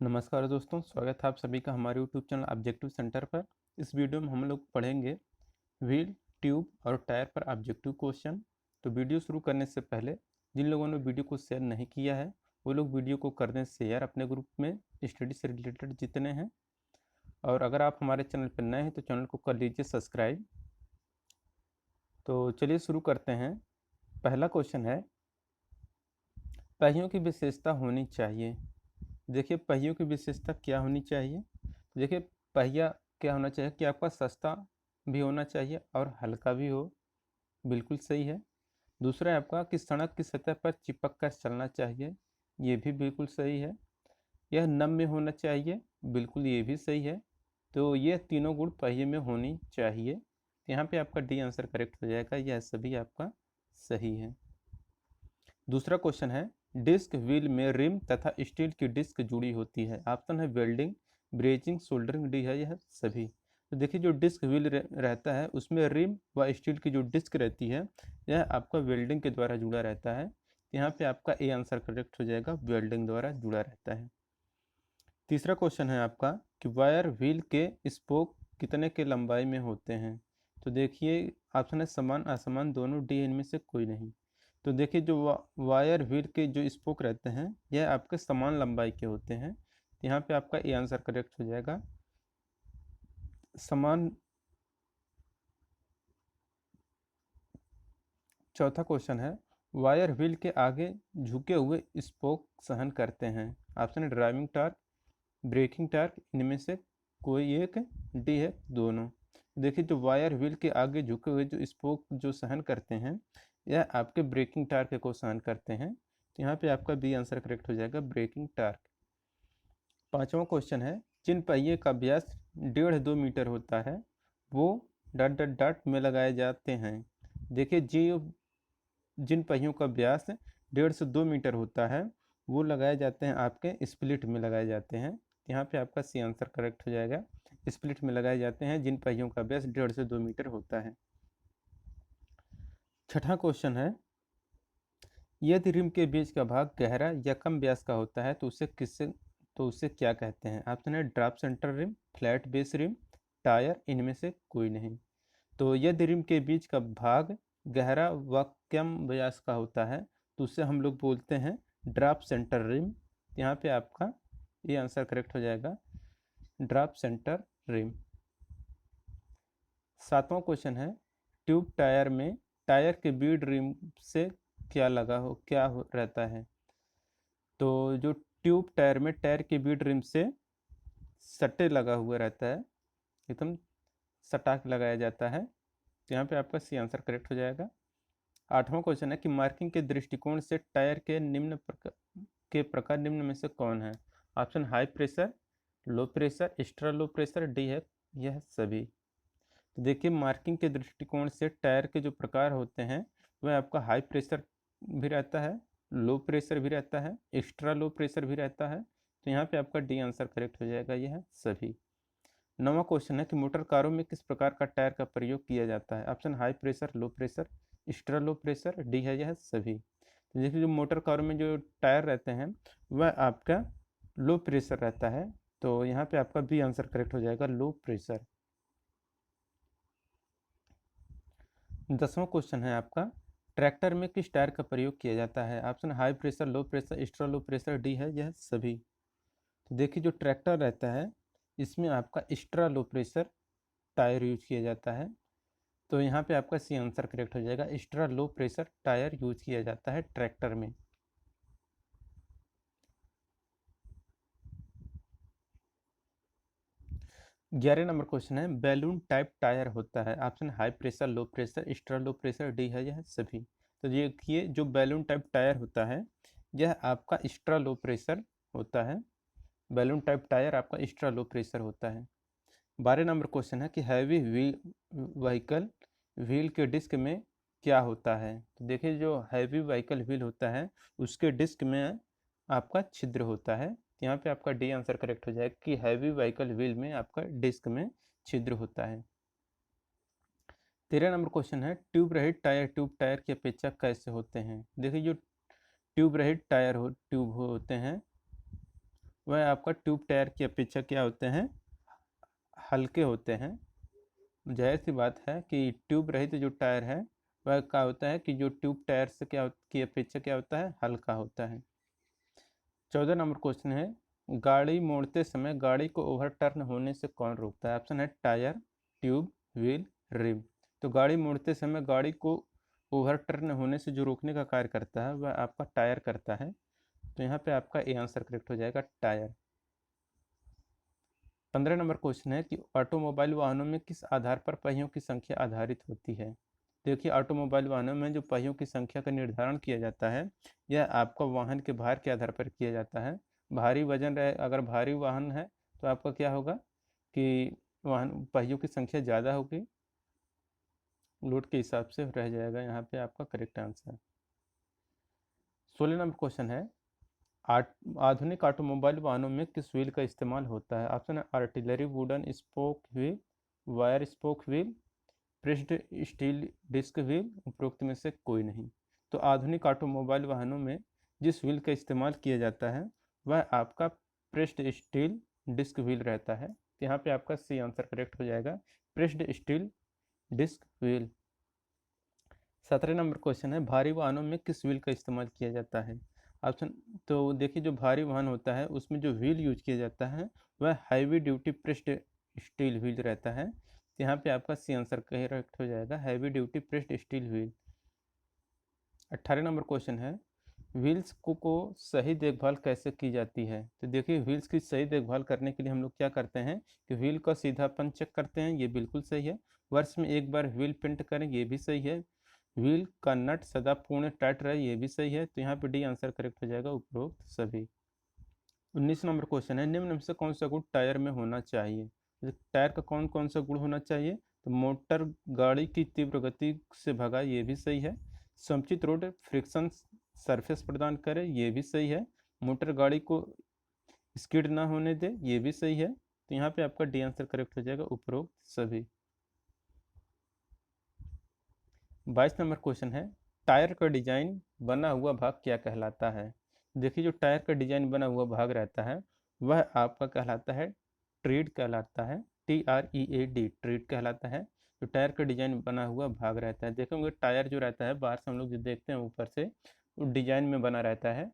नमस्कार दोस्तों, स्वागत है आप सभी का हमारे यूट्यूब चैनल ऑब्जेक्टिव सेंटर पर। इस वीडियो में हम लोग पढ़ेंगे व्हील, ट्यूब और टायर पर ऑब्जेक्टिव क्वेश्चन। तो वीडियो शुरू करने से पहले जिन लोगों ने वीडियो को शेयर नहीं किया है वो लोग वीडियो को कर दें शेयर अपने ग्रुप में, स्टडी से रिलेटेड जितने हैं। और अगर आप हमारे चैनल पर नए हैं तो चैनल को कर लीजिए सब्सक्राइब। तो चलिए शुरू करते हैं। पहला क्वेश्चन है, पहियों की विशेषता होनी चाहिए। देखिए पहियों की विशेषता क्या होनी चाहिए। देखिए पहिया क्या होना चाहिए कि आपका सस्ता भी होना चाहिए और हल्का भी हो, बिल्कुल सही है। दूसरा है आपका कि सड़क की सतह पर चिपक कर चलना चाहिए, ये भी बिल्कुल सही है। यह नम्य होना चाहिए, बिल्कुल ये भी सही है। तो ये तीनों गुण पहिए में होनी चाहिए। यहाँ पे आपका डी आंसर करेक्ट हो जाएगा, यह सभी आपका सही है। दूसरा क्वेश्चन है, डिस्क व्हील में रिम तथा स्टील की डिस्क जुड़ी होती है। ऑप्शन है वेल्डिंग, ब्रेजिंग, सोल्डरिंग, डी है यह सभी। तो देखिए जो डिस्क व्हील रहता है उसमें रिम व स्टील की जो डिस्क रहती है यह आपका वेल्डिंग के द्वारा जुड़ा रहता है। यहाँ पे आपका ए आंसर करेक्ट हो जाएगा, वेल्डिंग द्वारा जुड़ा रहता है। तीसरा क्वेश्चन है आपका कि वायर व्हील के स्पोक कितने के लंबाई में होते हैं। तो देखिए ऑप्शन है समान, असमान, दोनों, डी इनमें से कोई नहीं। तो देखिए जो वायर व्हील के जो स्पोक रहते हैं यह आपके समान लंबाई के होते हैं। यहाँ पे आपका ए आंसर करेक्ट हो जाएगा, समान। चौथा क्वेश्चन है, वायर व्हील के आगे झुके हुए स्पोक सहन करते हैं। ऑप्शन है ड्राइविंग टार्क, ब्रेकिंग टार्क, इनमें से कोई एक, डी है दोनों। देखिए जो वायर व्हील के आगे झुके हुए जो स्पोक जो सहन करते हैं यह आपके ब्रेकिंग टार्क को सहन करते हैं। तो यहाँ पे आपका बी आंसर करेक्ट हो जाएगा, ब्रेकिंग टार्क। पांचवा क्वेश्चन है, जिन पहिए का व्यास 1.5-2 मीटर होता है वो डॉट डॉट डॉट में लगाए जाते हैं। देखिए जी जिन पहियों का व्यास 1.5 से 2 मीटर होता है वो लगाए जाते हैं आपके स्प्लिट में लगाए जाते हैं। यहाँ पे आपका सी आंसर करेक्ट हो जाएगा, स्प्लिट में लगाए जाते हैं जिन पहियों का व्यास 1.5 से 2 मीटर होता है। छठा क्वेश्चन है, यदि रिम के बीच का भाग गहरा या कम व्यास का होता है तो उसे क्या कहते हैं। ऑप्शन है drop centre rim, flat base rim, tyre, इनमें से कोई नहीं। तो यदि रिम के बीच का भाग गहरा व कम व्यास का होता है तो उसे हम लोग बोलते हैं ड्रॉप सेंटर रिम। यहाँ पे आपका ये आंसर करेक्ट हो जाएगा, ड्रॉप सेंटर रिम। सातवां क्वेश्चन है, ट्यूब टायर में टायर के बीड रिम से क्या हो रहता है। तो जो ट्यूब टायर में टायर के बीड रिम से सट्टे लगा हुआ रहता है, एकदम सटा के लगाया जाता है। तो यहाँ पे आपका सी आंसर करेक्ट हो जाएगा। आठवां क्वेश्चन है कि मार्किंग के दृष्टिकोण से टायर के प्रकार निम्न में से कौन है। Option high pressure, low pressure, extra low pressure, D है यह सभी। तो देखिए मार्किंग के दृष्टिकोण से टायर के जो प्रकार होते हैं वह आपका हाई प्रेशर भी रहता है, लो प्रेशर भी रहता है, एक्स्ट्रा लो प्रेशर भी रहता है। तो यहाँ पे आपका डी आंसर करेक्ट हो जाएगा, यह सभी। नौवां क्वेश्चन है कि मोटर कारों में किस प्रकार का टायर का प्रयोग किया जाता है। Option high pressure, low pressure, extra low pressure, D है यह सभी। तो देखिए जो मोटर कारों में जो टायर रहते हैं वह आपका लो प्रेशर रहता है। तो यहाँ पे आपका बी आंसर करेक्ट हो जाएगा, लो प्रेशर। 10वां क्वेश्चन है आपका, ट्रैक्टर में किस टायर का प्रयोग किया जाता है। Option high pressure, low pressure, extra low pressure, D है यह सभी। तो देखिए जो ट्रैक्टर रहता है इसमें आपका extra low pressure tyre use किया जाता है। तो यहाँ पे आपका सी आंसर करेक्ट हो जाएगा, extra low pressure tyre use किया जाता है ट्रैक्टर में। 11 नंबर क्वेश्चन है, बैलून टाइप टायर होता है। Option high pressure, low pressure, extra low pressure, D है यह सभी। तो देखिए जो बैलून टाइप टायर होता है यह आपका एक्स्ट्रा लो प्रेशर होता है। बैलून टाइप टायर आपका एक्स्ट्रा लो प्रेशर होता है। 12 नंबर क्वेश्चन है कि हैवी व्हीकल व्हील के डिस्क में क्या होता है। तो देखिए जो हैवी व्हीकल व्हील होता है उसके डिस्क में आपका छिद्र होता है। यहाँ पे आपका डी आंसर करेक्ट हो जाएगा कि हैवी व्हीकल व्हील में आपका डिस्क में छिद्र होता है। 13 नंबर क्वेश्चन है, ट्यूब टायर की अपेक्षा कैसे होते हैं। देखिए जो ट्यूब रहित टायर ट्यूब होते हैं वह आपका ट्यूब टायर की अपेक्षा क्या होते हैं, हल्के होते हैं। जाहिर सी बात है कि ट्यूब रहित जो टायर है वह क्या होता है कि जो ट्यूब टायर से की अपेक्षा क्या होता है, हल्का होता है। 14 नंबर क्वेश्चन है, गाड़ी मोड़ते समय गाड़ी को ओवरटर्न होने से कौन रोकता है? ऑप्शन है टायर, ट्यूब, व्हील, रिम। तो गाड़ी मोड़ते समय गाड़ी को ओवरटर्न होने से जो रोकने का कार्य करता है वह आपका टायर करता है। तो यहाँ पे आपका ए आंसर करेक्ट हो जाएगा, टायर। 15 नंबर क्वेश्चन है कि ऑटोमोबाइल वाहनों में किस आधार पर पहियों की संख्या आधारित होती है? देखिए, ऑटोमोबाइल वाहनों में जो पहियों की संख्या का निर्धारण किया जाता है यह आपका वाहन के भार के आधार पर किया जाता है। भारी वजन रहे, अगर भारी वाहन है तो आपका क्या होगा कि वाहन पहियों की संख्या ज़्यादा होगी, लोड के हिसाब से रह जाएगा। यहाँ पे आपका करेक्ट आंसर। 16 नंबर क्वेश्चन है, आधुनिक ऑटोमोबाइल वाहनों में किस व्हील का इस्तेमाल होता है? ऑप्शन है artillery wooden spoke wheel, wire spoke wheel, pressed steel disc wheel, उपरोक्त में से कोई नहीं। तो आधुनिक ऑटोमोबाइल वाहनों में जिस व्हील का इस्तेमाल किया जाता है वह आपका प्रेस्ड स्टील डिस्क व्हील रहता है। तो यहाँ पे आपका सी आंसर करेक्ट हो जाएगा, pressed steel disc wheel. 17 number question है, भारी वाहनों में किस व्हील का इस्तेमाल किया जाता है? ऑप्शन, तो देखिए जो भारी वाहन होता है उसमें जो व्हील यूज किया जाता है वह heavy duty pressed steel wheel रहता है। तो यहाँ पे आपका सी आंसर करेक्ट हो जाएगा, heavy duty pressed steel wheel. 18 number question है, व्हील्स को सही देखभाल कैसे की जाती है? तो देखिए व्हील्स की सही देखभाल करने के लिए हम लोग क्या करते हैं कि व्हील का सीधापन चेक करते हैं, ये बिल्कुल सही है। वर्ष में एक बार व्हील पिंट करें, ये भी सही है। व्हील का नट सदा पूर्ण टाइट रहे, ये भी सही है। तो यहाँ पे डी आंसर करेक्ट हो जाएगा, उपरोक्त सभी। 19 नंबर क्वेश्चन है, निम्न में से कौन सा गुण टायर में होना चाहिए? टायर का कौन कौन सा गुण होना चाहिए? तो मोटर गाड़ी की तीव्र गति से भगाए, ये भी सही है। समुचित रोड फ्रिक्शन सरफेस प्रदान करे, ये भी सही है। मोटर गाड़ी को स्किड ना होने दे, ये भी सही है। तो यहाँ पे आपका डी आंसर करेक्ट हो जाएगा, उपरोक्त सभी। 22 नंबर क्वेश्चन है, टायर का डिजाइन बना हुआ भाग क्या कहलाता है? देखिए जो टायर का डिजाइन बना हुआ भाग रहता है वह आपका कहलाता है ट्रीड कहलाता है, TREAD, ट्रीड कहलाता है। जो टायर का डिजाइन बना हुआ भाग रहता है, देखेंगे टायर जो रहता है बाहर से हम लोग जो देखते हैं ऊपर से वो डिजाइन में बना रहता है,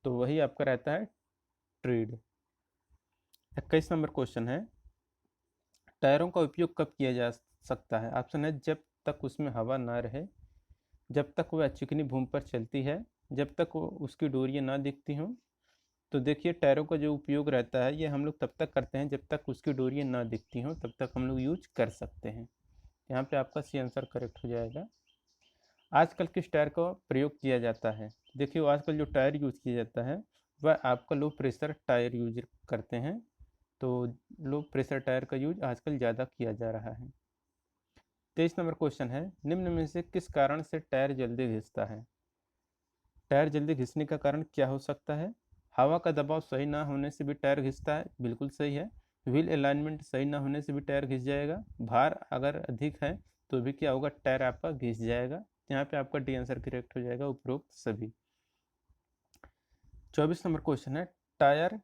तो वही आपका रहता है ट्रीड। 21 नंबर क्वेश्चन है, टायरों का उपयोग कब किया जा सकता है? ऑप्शन है जब तक उसमें हवा ना रहे, जब तक वह चिकनी भूमि पर चलती है, जब तक वो उसकी डोरियां ना दिखती हों। तो देखिए टायरों का जो उपयोग रहता है ये हम लोग तब तक करते हैं जब तक उसकी डोरियां ना दिखती हों, तब तक हम लोग यूज कर सकते हैं। यहाँ पे आपका सी आंसर करेक्ट हो जाएगा। आजकल किस टायर का प्रयोग किया जाता है? देखिए आजकल जो टायर यूज किया जाता है वह आपका लो प्रेशर टायर यूज करते हैं। तो लो प्रेशर टायर का यूज आजकल ज़्यादा किया जा रहा है। 23 नंबर क्वेश्चन है, निम्न में से किस कारण से टायर जल्दी घिसता है? टायर जल्दी घिसने का कारण क्या हो सकता है? हवा का दबाव सही ना होने से भी टायर घिसता है, बिल्कुल सही है। व्हील अलाइनमेंट सही ना होने से भी टायर घिस जाएगा। भार अगर अधिक है तो भी क्या होगा, टायर आपका घिस जाएगा। यहाँ पे आपका डी आंसर करेक्ट हो जाएगा, उपरोक्त सभी। 24 नंबर क्वेश्चन है, टायर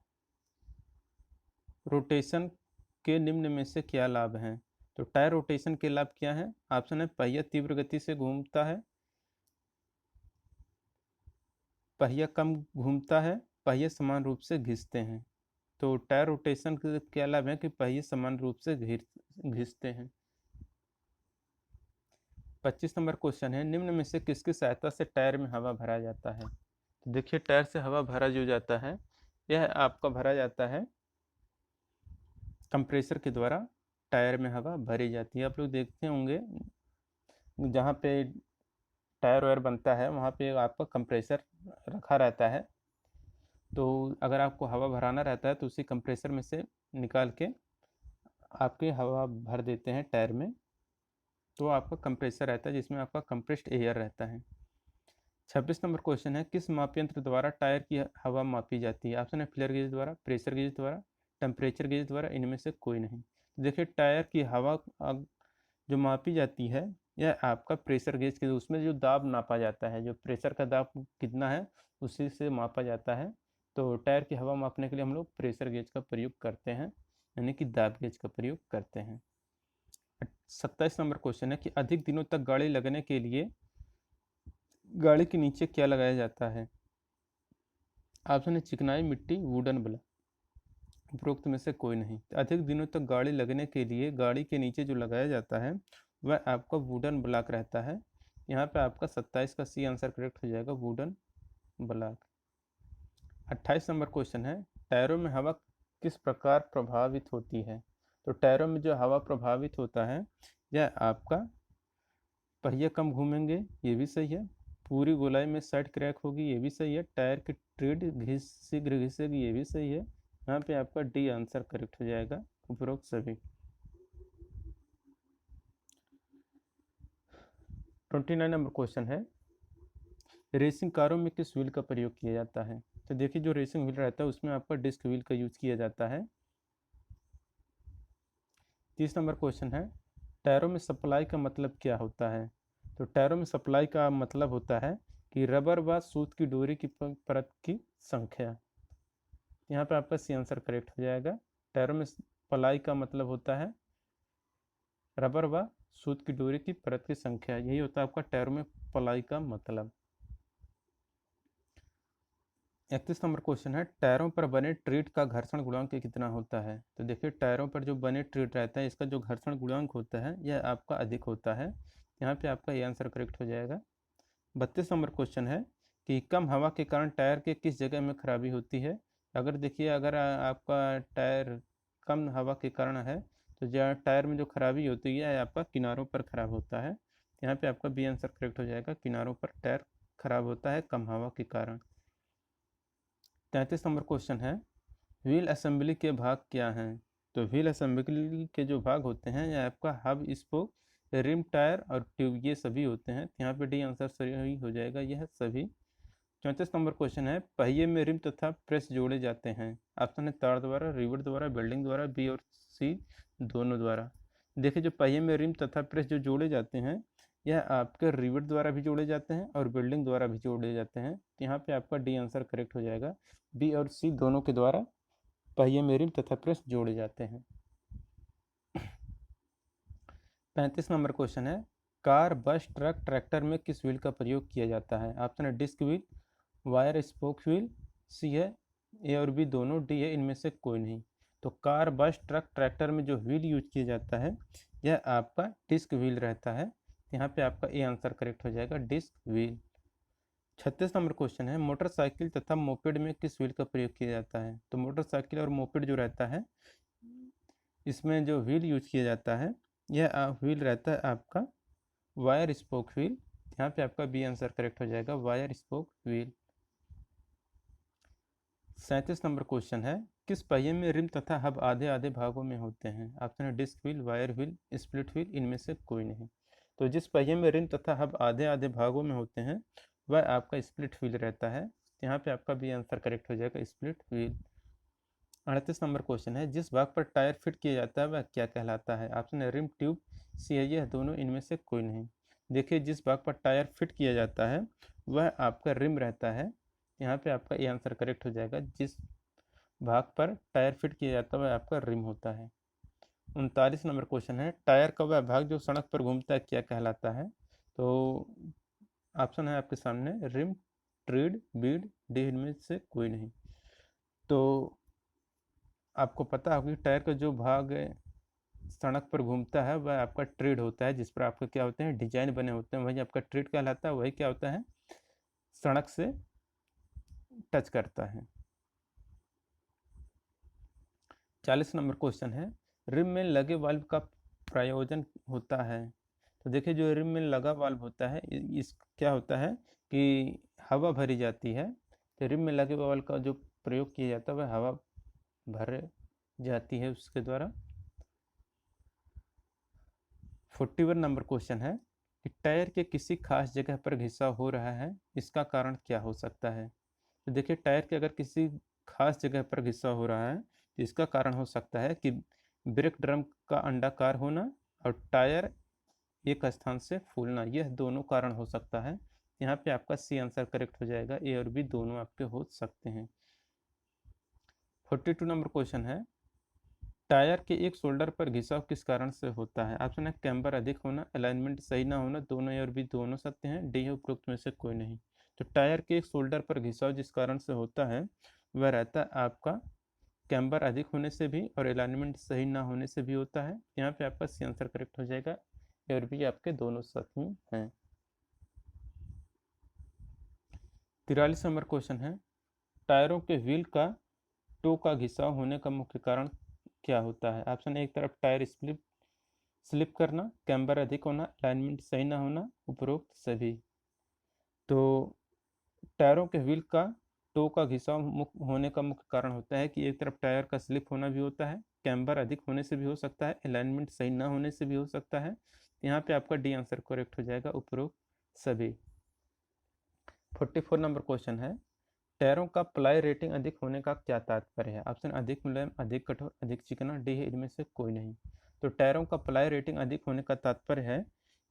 रोटेशन के निम्न में से क्या लाभ हैं? तो टायर रोटेशन के लाभ क्या हैं? ऑप्शन है पहिया तीव्र गति से घूमता है, पहिया कम घूमता है, पहिए समान रूप से घिसते हैं। तो टायर रोटेशन के क्या लाभ है कि पहिए समान रूप से घिसते हैं। 25 नंबर क्वेश्चन है, निम्न में से किसकी सहायता से टायर में हवा भरा जाता है? तो देखिए टायर से हवा भरा जो जाता है यह आपका भरा जाता है कंप्रेसर के द्वारा। टायर में हवा भरी जाती है। आप लोग देखते होंगे जहाँ पे टायर वायर बनता है वहाँ पे आपका कंप्रेसर रखा रहता है। तो अगर आपको हवा भराना रहता है तो उसी कंप्रेसर में से निकाल के आपके हवा भर देते हैं टायर में। तो आपका कंप्रेसर रहता है जिसमें आपका कंप्रेस्ड एयर रहता है। 26 नंबर क्वेश्चन है, किस माप यंत्र द्वारा टायर की हवा मापी जाती है? ऑप्शन है फ्लेयर गेज द्वारा, प्रेशर गेज द्वारा, टेम्परेचर गेज द्वारा, इनमें से कोई नहीं। देखिए टायर की हवा जो मापी जाती है यह आपका प्रेशर गेज के, उसमें जो दाब नापा जाता है, जो प्रेशर का दाब कितना है उसी से मापा जाता है। तो टायर की हवा मापने के लिए हम लोग प्रेशर गेज का प्रयोग करते हैं, यानी कि दाब गेज का प्रयोग करते हैं। 27 नंबर क्वेश्चन है कि अधिक दिनों तक गाड़ी लगने के लिए गाड़ी के नीचे क्या लगाया जाता है? ऑप्शन है चिकनाई मिट्टी वुडन ब्लॉक, उपरोक्त में से कोई नहीं। अधिक दिनों तक गाड़ी लगने के लिए गाड़ी के नीचे जो लगाया जाता है वह आपका वुडन ब्लॉक रहता है। यहाँ पे आपका 27 का सी आंसर करेक्ट हो जाएगा, वुडन ब्लॉक। 28 नंबर क्वेश्चन है टायरों में हवा किस प्रकार प्रभावित होती है? तो टायरों में जो हवा प्रभावित होता है यह आपका पहिए कम घूमेंगे, ये भी सही है। पूरी गोलाई में साइड क्रैक होगी, ये भी सही है। टायर की ट्रीड शीघ्र घिसेगी, ये भी सही है। यहाँ पे आपका डी आंसर करेक्ट हो जाएगा, उपरोक्त सभी। 29 नंबर क्वेश्चन है रेसिंग कारों में किस व्हील का प्रयोग किया जाता है? तो देखिए जो रेसिंग व्हील रहता है उसमें आपका डिस्क व्हील का यूज किया जाता है। 30 नंबर क्वेश्चन है टायरों में सप्लाई का मतलब क्या होता है? तो टायरों में सप्लाई का मतलब होता है कि रबर व सूत की डोरी की परत की संख्या। यहाँ पे आपका सी आंसर करेक्ट हो जाएगा। टायरों में पलाई का मतलब होता है रबर व सूत की डोरी की परत की संख्या, यही होता है आपका टायरों में पलाई का मतलब। 31 नंबर क्वेश्चन है टायरों पर बने ट्रीट का घर्षण गुणांक कितना होता है? तो देखिए टायरों पर जो बने ट्रीट रहता है इसका जो घर्षण गुणांक होता है यह आपका अधिक होता है। यहाँ पे आपका ये आंसर करेक्ट हो जाएगा। 32 नंबर क्वेश्चन है कि कम हवा के कारण टायर के किस जगह में खराबी होती है? अगर देखिए अगर आपका टायर कम हवा के कारण है तो जो टायर में जो खराबी होती है आपका किनारों पर खराब होता है। यहाँ पे आपका बी आंसर करेक्ट हो जाएगा, किनारों पर टायर खराब होता है कम हवा के कारण। 33 नंबर क्वेश्चन है व्हील असेंबली के भाग क्या हैं? तो व्हील असेंबली के जो भाग होते हैं यह आपका हब, स्पोक, रिम, टायर और ट्यूब, ये सभी होते हैं। यहाँ पे डी आंसर सही हो जाएगा, यह सभी। 34 नंबर क्वेश्चन है पहिए में रिम तथा प्रेस जोड़े जाते हैं। ऑप्शन है तार द्वारा, रिवेट द्वारा, वेल्डिंग द्वारा, बी और सी दोनों द्वारा। देखिए जो पहिए में रिम तथा प्रेस जो जोड़े जाते हैं यह आपके रिवेट द्वारा भी जोड़े जाते हैं और वेल्डिंग द्वारा भी जोड़े जाते हैं। यहाँ पे आपका डी आंसर करेक्ट हो जाएगा, बी और सी दोनों के द्वारा पहिए में रिम तथा प्रेस जोड़े जाते हैं। 35 नंबर क्वेश्चन है कार, बस, ट्रक, ट्रैक्टर में किस व्हील का प्रयोग किया जाता है? ऑप्शन है disc wheel, wire spoke wheel, C है ए और बी दोनों, डी है इनमें से कोई नहीं। तो कार, बस, ट्रक, ट्रैक्टर में जो व्हील यूज किया जाता है यह आपका डिस्क व्हील रहता है। यहाँ पे आपका ए आंसर करेक्ट हो जाएगा, डिस्क व्हील। 36 नंबर क्वेश्चन है मोटरसाइकिल तथा मोपेड में किस व्हील का प्रयोग किया जाता है? तो मोटरसाइकिल और मोपेड जो रहता है इसमें जो व्हील यूज किया जाता है यह व्हील रहता है आपका वायर स्पोक व्हील। यहाँ पे आपका बी आंसर करेक्ट हो जाएगा, wire spoke wheel. 37 number question है किस पहिए में रिम तथा हब आधे आधे भागों में होते हैं? ऑप्शन है disc wheel, wire wheel, split wheel, इनमें से कोई नहीं। तो जिस पहिए में रिम तथा हब आधे आधे भागों में होते हैं वह आपका स्प्लिट व्हील रहता है। यहाँ पे आपका बी आंसर करेक्ट हो जाएगा, स्प्लिट व्हील। 38 नंबर क्वेश्चन है जिस भाग पर टायर फिट किया जाता है वह क्या कहलाता है? ऑप्शन है रिम, ट्यूब, सी है यह दोनों, इनमें से कोई नहीं। देखिए जिस भाग पर टायर फिट किया जाता है वह आपका रिम रहता है। यहाँ पे आपका ये आंसर करेक्ट हो जाएगा, जिस भाग पर टायर फिट किया जाता है वह आपका रिम होता है। 39 नंबर क्वेश्चन है टायर का वह भाग जो सड़क पर घूमता है क्या कहलाता है? तो ऑप्शन है आपके सामने रिम, ट्रीड, बीड, डी, इनमें से कोई नहीं। तो आपको पता होगा कि टायर का जो भाग सड़क पर घूमता है वह आपका ट्रीड होता है, जिस पर आपके क्या होते हैं डिजाइन बने होते हैं, वही आपका ट्रीड कहलाता है। वही क्या होता है सड़क से टच करता है। 40 नंबर क्वेश्चन है रिम में लगे वाल्व का प्रयोजन होता है? तो देखिए जो रिम में लगा वाल्व होता है इस क्या होता है कि हवा भरी जाती है। तो रिम में लगे वाल्व का जो प्रयोग किया जाता है वह हवा भर जाती है उसके द्वारा। 41 नंबर क्वेश्चन है कि टायर के किसी खास जगह पर घिसाव हो रहा है, इसका कारण क्या हो सकता है? तो देखिए टायर के अगर किसी खास जगह पर घिसाव हो रहा है तो इसका कारण हो सकता है कि ब्रेक ड्रम का अंडाकार होना और टायर एक स्थान से फूलना, यह दोनों कारण हो सकता है। यहाँ पे आपका सी आंसर करेक्ट हो जाएगा, ए और बी दोनों आपके हो सकते हैं। 42 नंबर क्वेश्चन है, टायर के एक शोल्डर पर घिसाव किस कारण से होता है? ऑप्शन है कैम्बर अधिक होना, अलाइनमेंट सही ना होना, दोनों या और भी दोनों सत्य हैं, डी है उपरोक्त में से कोई नहीं। तो टायर के एक शोल्डर पर घिसाव जिस कारण से होता है वह रहता है आपका कैम्बर अधिक होने से भी और अलाइनमेंट सही ना होने से भी होता है। यहाँ पे आपका सी आंसर करेक्ट हो जाएगा, ए और बी आपके दोनों सही हैं। 43 नंबर क्वेश्चन है, टायरों के व्हील का टो का घिसाव होने का मुख्य कारण क्या होता है? ऑप्शन एक तरफ टायर स्लिप करना, कैम्बर अधिक होना, अलाइनमेंट सही ना होना, उपरोक्त सभी। तो टायरों के व्हील का टो का घिसाव होने का मुख्य कारण होता है कि एक तरफ टायर का स्लिप होना भी होता है, कैम्बर अधिक होने से भी हो सकता है, अलाइनमेंट सही ना होने से भी हो सकता है। यहाँ पे आपका डी आंसर करेक्ट हो जाएगा, उपरोक्त सभी। 44 नंबर क्वेश्चन है, टायरों का प्लाई रेटिंग अधिक होने का क्या तात्पर्य है? ऑप्शन अधिक मुलायम, अधिक कठोर, अधिक चिकना, डी है इनमें से कोई नहीं। तो टायरों का प्लाई रेटिंग अधिक होने का तात्पर्य है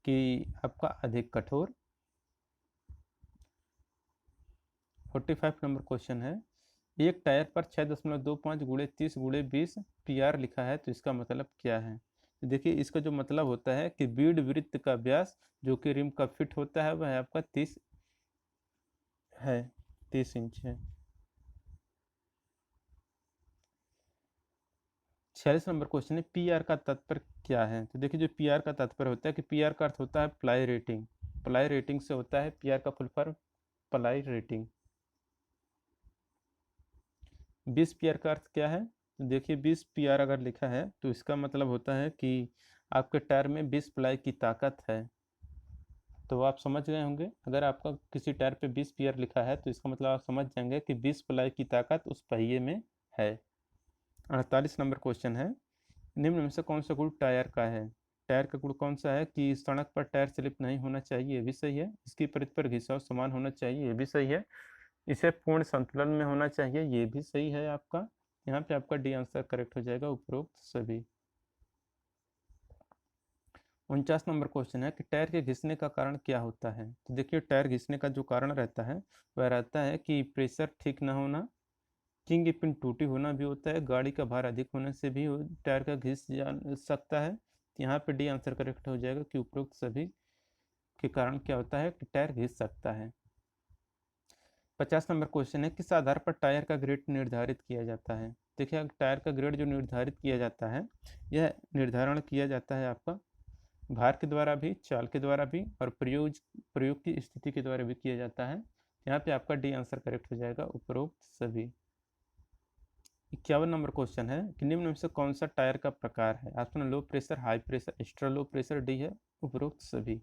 कि आपका अधिक कठोर। 45 नंबर क्वेश्चन है, एक टायर पर 6.25 गुणे 30 गुणे 20 PR लिखा है, तो इसका मतलब क्या है? तो देखिए इसका जो मतलब होता है कि बीड वृत्त का व्यास जो कि रिम का फिट होता है वह आपका 30 है, 30 इंच है। 46 नंबर क्वेश्चन है, PR का तात्पर्य क्या है? तो देखिए जो PR का तात्पर्य होता है कि PR का अर्थ होता है प्लाई रेटिंग, प्लाई रेटिंग से होता है PR का full form ply rating. 20 PR का अर्थ क्या है? तो देखिए 20 PR अगर लिखा है तो इसका मतलब होता है कि आपके टायर में 20 प्लाई की ताकत है। तो आप समझ गए होंगे, अगर आपका किसी टायर पे 20 PR लिखा है तो इसका मतलब आप समझ जाएंगे कि 20 प्लाई की ताकत उस पहिए में है। 48 नंबर क्वेश्चन है, निम्न में से कौन सा गुण टायर का है? टायर का गुण कौन सा है कि सड़क पर टायर स्लिप नहीं होना चाहिए, ये भी सही है। इसकी परिधि पर घिसाव समान होना चाहिए, ये भी सही है। इसे पूर्ण संतुलन में होना चाहिए, ये भी सही है आपका। यहाँ पे आपका डी आंसर करेक्ट हो जाएगा, उपरोक्त सभी। 49 नंबर क्वेश्चन है कि टायर के घिसने का कारण क्या होता है? तो देखिए टायर घिसने का जो कारण रहता है वह रहता है कि प्रेशर ठीक ना होना, किंग पिन टूटी होना भी होता है, गाड़ी का भार अधिक होने से भी टायर का घिस जा सकता है। यहाँ पे डी आंसर करेक्ट हो जाएगा कि उपरोक्त सभी के कारण क्या होता है कि टायर घिस सकता है। 50 नंबर क्वेश्चन है, किस आधार पर टायर का ग्रेड निर्धारित किया जाता है? देखिए टायर का ग्रेड जो निर्धारित किया जाता है यह निर्धारण किया जाता है आपका भार के द्वारा भी, चाल के द्वारा भी और प्रयोग की स्थिति के द्वारा भी किया जाता है। यहाँ पे आपका डी आंसर करेक्ट हो जाएगा, उपरोक्त सभी। 51 नंबर क्वेश्चन है कि निम्न में से कौन सा टायर का प्रकार है? Option low pressure, high pressure, extra low pressure, D है उपरोक्त सभी।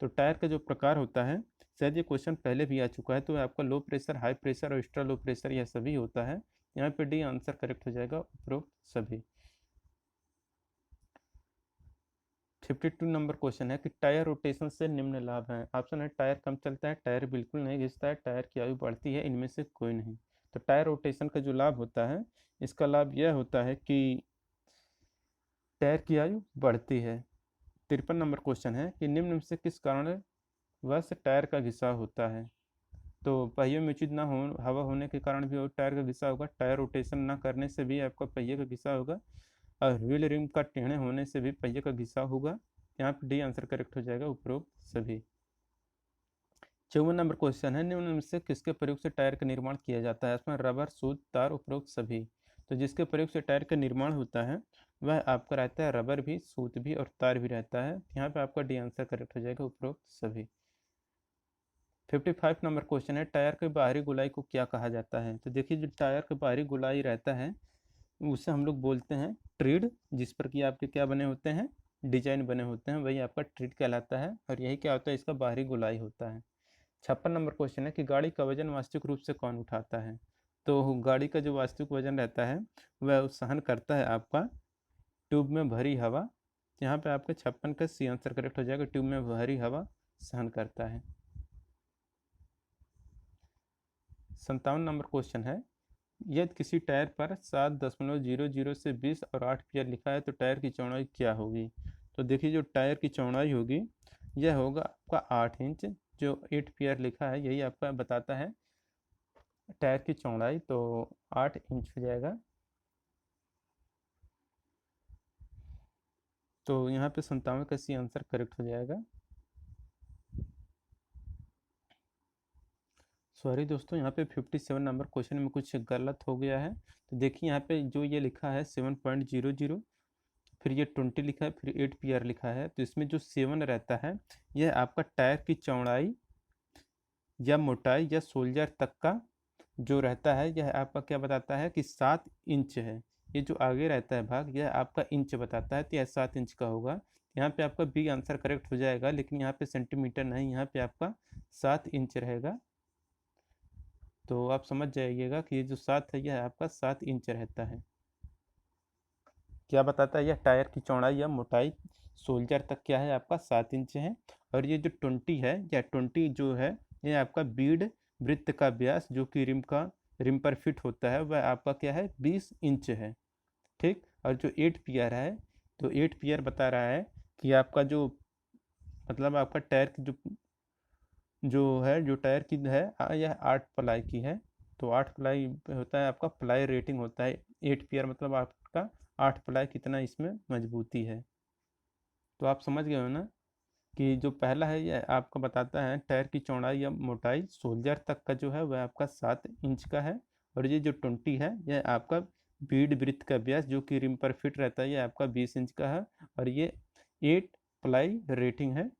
तो टायर का जो प्रकार होता है, शायद ये क्वेश्चन पहले भी आ चुका है, तो आपका लो प्रेशर, हाई प्रेशर और एक्स्ट्रा लो प्रेशर यह सभी होता है। यहाँ पे डी आंसर करेक्ट हो जाएगा, उपरोक्त सभी। 52 नंबर क्वेश्चन है कि टायर रोटेशन से निम्न लाभ है। ऑप्शन है टायर कम चलता है, टायर बिल्कुल नहीं घिसता है, टायर की आयु बढ़ती है, इनमें से कोई नहीं। तो टायर रोटेशन का जो लाभ होता है, इसका लाभ यह होता है कि टायर की आयु बढ़ती है। 53 नंबर क्वेश्चन है कि निम्न में से किस कारण वह टायर का घिसाव होता है? तो पहिए में उचित ना हो, हवा होने के कारण भी टायर का घिसाव होगा, टायर रोटेशन ना करने से भी आपका पहिए का घिसाव होगा और व्हील रिम का टेढ़े होने से भी पहिए का घिसाव होगा। यहाँ पे डी आंसर करेक्ट हो जाएगा, उपरोक्त सभी। 54 नंबर क्वेश्चन है, निम्न में से किसके प्रयोग से टायर का निर्माण किया जाता है? इसमें रबर, सूत, तार, उपरोक्त सभी। तो जिसके प्रयोग से टायर का निर्माण होता है वह आपका रहता है रबर भी, सूत भी और तार भी रहता है। यहाँ पे आपका डी आंसर करेक्ट हो जाएगा, उपरोक्त सभी। 55 नंबर क्वेश्चन है, टायर के बाहरी गोलाई को क्या कहा जाता है? तो देखिए जो टायर के बाहरी गोलाई रहता है उसे हम लोग बोलते हैं ट्रिड, जिस पर कि आपके क्या बने होते हैं, डिजाइन बने होते हैं, वही आपका ट्रिड कहलाता है और यही क्या होता है, इसका बाहरी गोलाई होता है। 56 नंबर क्वेश्चन है कि गाड़ी का वजन वास्तविक रूप से कौन उठाता है? तो गाड़ी का जो वास्तविक वजन रहता है वह सहन करता है आपका ट्यूब में भरी हवा। यहाँ पे आपके 56 का सी आंसर करेक्ट हो जाएगा, ट्यूब में भरी हवा सहन करता है। 57 नंबर क्वेश्चन है, यदि किसी टायर पर 7.00 से 20 और 8 PR लिखा है तो टायर की चौड़ाई क्या होगी? तो देखिए जो टायर की चौड़ाई होगी यह होगा आपका 8 इंच, जो 8 PR लिखा है यही आपका बताता है टायर की चौड़ाई, तो 8 इंच हो जाएगा। तो यहाँ पे 57 का सी आंसर करेक्ट हो जाएगा। सॉरी दोस्तों, यहाँ पे 57 नंबर क्वेश्चन में कुछ गलत हो गया है। तो देखिए यहाँ पे जो ये लिखा है 7.00, फिर ये 20 लिखा है, फिर 8 PR लिखा है। तो इसमें जो 7 रहता है यह आपका टायर की चौड़ाई या मोटाई या सोल्जर तक का जो रहता है, यह आपका क्या बताता है कि 7 इंच है। ये जो आगे रहता है भाग, यह आपका इंच बताता है, तो यह 7 इंच का होगा। यहाँ पे आपका बी आंसर करेक्ट हो जाएगा, लेकिन यहाँ पे सेंटीमीटर नहीं, यहाँ पे आपका 7 इंच रहेगा। तो आप समझ जाइएगा कि ये जो 7 है यह आपका 7 इंच रहता है। क्या बताता है, यह टायर की चौड़ाई या मोटाई सोल्जर तक क्या है आपका 7 इंच है। और ये जो 20 है, यह 20 जो है ये आपका बीड वृत्त का व्यास जो कि रिम पर फिट होता है, वह आपका क्या है 20 इंच है। ठीक। और जो 8 PR है, तो 8 PR बता रहा है कि आपका जो मतलब आपका टायर की जो टायर की है यह 8 प्लाई की है। तो 8 प्लाई होता है आपका प्लाई रेटिंग होता है। 8 PR मतलब आपका 8 प्लाई कितना इसमें मजबूती है। तो आप समझ गए हो ना कि जो पहला है यह आपका बताता है टायर की चौड़ाई या मोटाई सोल्जर तक का जो है वह आपका 7 इंच का है। और ये जो 20 है यह आपका बीड वृत्त का व्यास जो कि रिम पर फिट रहता है, यह आपका 20 इंच का है। और ये 8 प्लाई रेटिंग है।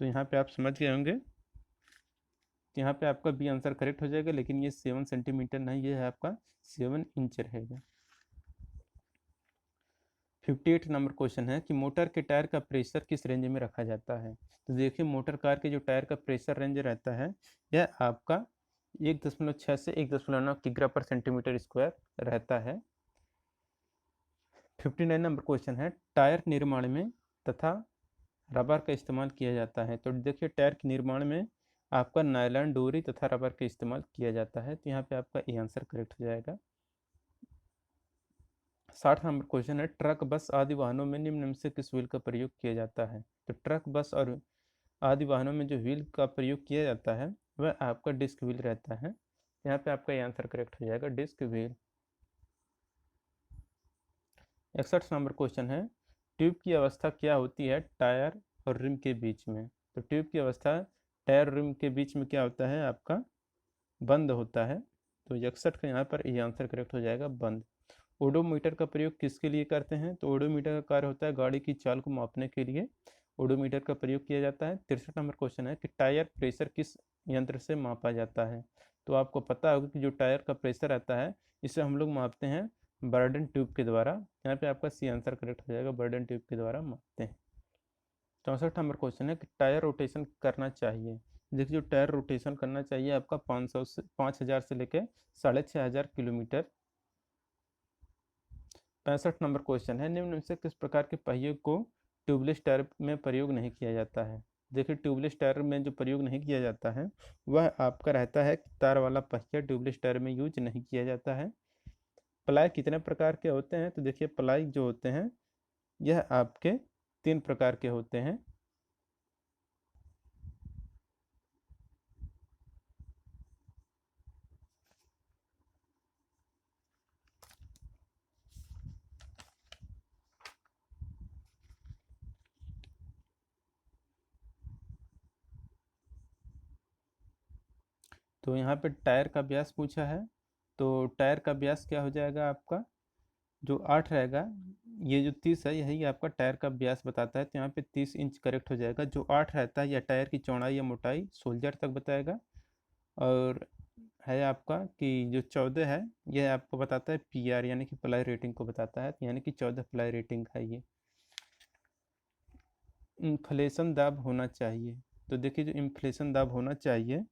तो यहाँ पे आप समझ गए होंगे। तो यहाँ पे आपका बी आंसर करेक्ट हो जाएगा, लेकिन ये 7 सेंटीमीटर नहीं, ये है आपका 7 इंच रहेगा। 58 नंबर क्वेश्चन है कि मोटर के टायर का प्रेशर किस रेंज में रखा जाता है। तो देखिए मोटर कार के जो टायर का प्रेशर रेंज रहता है यह आपका 1.6 से 1.9 किग्रा पर सेंटीमीटर स्क्वायर रहता है। 59 नंबर क्वेश्चन है टायर निर्माण में तथा रबर का इस्तेमाल किया जाता है। तो देखिए टायर के निर्माण में आपका नायलॉन डोरी तथा रबर का इस्तेमाल किया जाता है। तो यहाँ पे आपका ए आंसर करेक्ट हो जाएगा। 60 नंबर क्वेश्चन है ट्रक बस आदि वाहनों में निम्न में से किस व्हील का प्रयोग किया जाता है। तो ट्रक बस और आदि वाहनों में जो व्हील का प्रयोग किया जाता है वह आपका डिस्क व्हील रहता है। यहाँ पे आपका ये आंसर करेक्ट हो जाएगा, डिस्क व्हील। 61 नंबर क्वेश्चन है ट्यूब की अवस्था क्या होती है टायर और रिम के बीच में। तो ट्यूब की अवस्था टायर और रिम के बीच में क्या होता है आपका बंद होता है। तो 61 का यहाँ पर ये आंसर करेक्ट हो जाएगा, बंद। ओडोमीटर का प्रयोग किसके लिए करते हैं। तो ओडोमीटर का कार्य होता है गाड़ी की चाल को मापने के लिए ओडोमीटर का प्रयोग किया जाता है। 63 नंबर क्वेश्चन है कि टायर प्रेशर किस यंत्र से मापा जाता है। तो आपको पता होगा कि जो टायर का प्रेशर आता है इसे हम लोग मापते हैं बर्डन ट्यूब के द्वारा। यहाँ पे आपका सी आंसर करेक्ट हो जाएगा, बर्डन ट्यूब के द्वारा मापते हैं। 64 नंबर क्वेश्चन है कि टायर रोटेशन करना चाहिए। देखिए जो टायर रोटेशन करना चाहिए आपका 500 से 5000 से लेकर 6500 किलोमीटर। 65 नंबर क्वेश्चन है निम्न में से किस प्रकार के पहिए को ट्यूबलेस टायर में प्रयोग नहीं किया जाता है। देखिए ट्यूबलेस टायर में जो प्रयोग नहीं किया जाता है वह आपका रहता है कि तार वाला पहिया ट्यूबलेस टायर में यूज नहीं किया जाता है। प्लाई कितने प्रकार के होते हैं। तो देखिए प्लाई जो होते हैं यह आपके 3 प्रकार के होते हैं। तो यहाँ पे टायर का व्यास पूछा है। तो टायर का व्यास क्या हो जाएगा आपका जो 8 रहेगा, ये जो 30 है यही आपका टायर का व्यास बताता है। तो यहाँ पे 30 इंच करेक्ट हो जाएगा। जो 8 रहता है यह टायर की चौड़ाई या मोटाई सोल्जर तक बताएगा। और है आपका कि जो 14 है यह आपको बताता है PR यानी कि प्लाई रेटिंग को बताता है, यानी कि 14 प्लाई रेटिंग है ये। इन्फ्लेशन दाब होना चाहिए। तो देखिए जो इन्फ्लेशन दाब होना चाहिए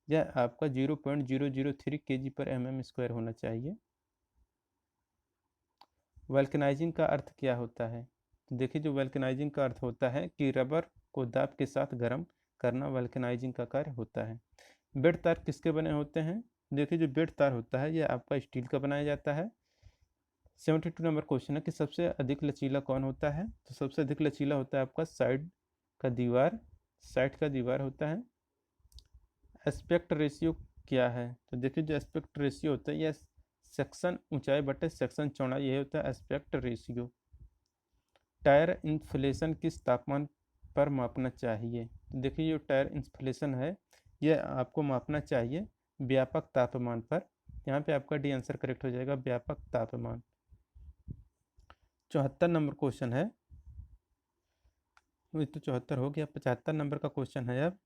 यह आपका 0.003 kg/mm² होना चाहिए। वल्कनाइजिंग का अर्थ क्या होता है। तो देखिए जो वल्कनाइजिंग का अर्थ होता है कि रबर को दाब के साथ गर्म करना वल्कनाइजिंग का कार्य होता है। बेड तार किसके बने होते हैं। देखिए जो बेड तार होता है यह आपका स्टील का बनाया जाता है। 72 नंबर क्वेश्चन है कि सबसे अधिक लचीला कौन होता है। तो सबसे अधिक लचीला होता है आपका साइड का दीवार होता है। एस्पेक्ट रेशियो क्या है। तो देखिए जो एस्पेक्ट रेशियो होता है यह सेक्शन ऊंचाई बटे सेक्शन चौड़ाई, यही होता है एस्पेक्ट रेशियो। टायर इन्फ्लेशन किस तापमान पर मापना चाहिए? तो देखिए जो टायर इन्फ्लेशन है ये आपको मापना चाहिए व्यापक तापमान पर। यहाँ पे आपका डी आंसर करेक्ट हो जाएगा, व्यापक तापमान। 74 नंबर क्वेश्चन है, ये तो 74 हो गया। 75 नंबर का क्वेश्चन है अब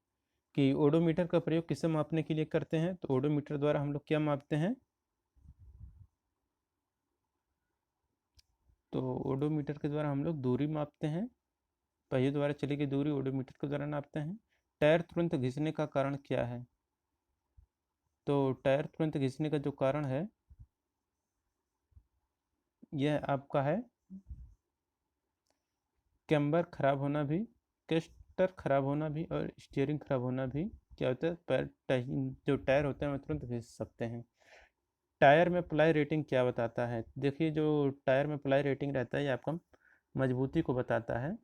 कि ओडोमीटर का प्रयोग किसे मापने के लिए करते हैं? तो ओडोमीटर द्वारा हम लोग क्या मापते हैं? तो ओडोमीटर के द्वारा हम लोग दूरी मापते हैं, पहिए द्वारा चली गई दूरी ओडोमीटर के द्वारा नापते हैं। टायर तुरंत घिसने का कारण क्या है? तो टायर तुरंत घिसने का जो कारण है यह आपका है कैम्बर खराब होना भी, कैस्टर खराब होना भी और स्टीयरिंग खराब होना भी क्या होता है, जो टायर होते हैं वो तुरंत घिस सकते हैं। टायर में प्लाई रेटिंग क्या बताता है? देखिए जो टायर में प्लाई रेटिंग रहता है ये आपका मजबूती को बताता है।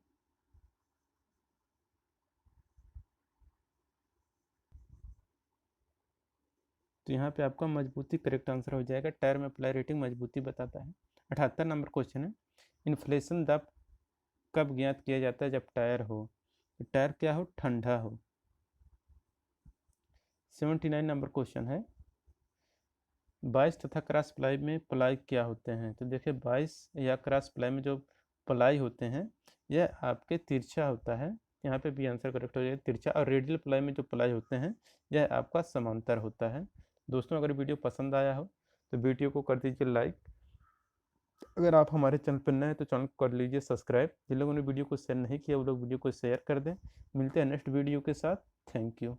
तो यहाँ पे आपका मजबूती करेक्ट आंसर हो जाएगा, टायर में प्लाई रेटिंग मजबूती बताता है। 78 नंबर क्वेश्चन है, इन्फ्लेशन दाब कब ज्ञात किया जाता है? जब टायर हो, तो टायर क्या हो? ठंडा हो। 79 नंबर क्वेश्चन है, बाइस तथा क्रॉस प्लाई में प्लाई क्या होते हैं? तो देखिए बाइस या क्रॉस प्लाई में जो प्लाई होते हैं यह आपके तिरछा होता है, यहाँ पे भी आंसर करेक्ट हो जाएगा तिरछा। और रेडियल प्लाई में जो प्लाई होते हैं यह आपका समांतर होता है। दोस्तों अगर वीडियो पसंद आया हो तो वीडियो को कर दीजिए लाइक, अगर आप हमारे चैनल पर नए हैं तो चैनल को कर लीजिए सब्सक्राइब। जिन लोगों ने वीडियो को शेयर नहीं किया वो लोग वीडियो को शेयर कर दें। मिलते हैं नेक्स्ट वीडियो के साथ। Thank you.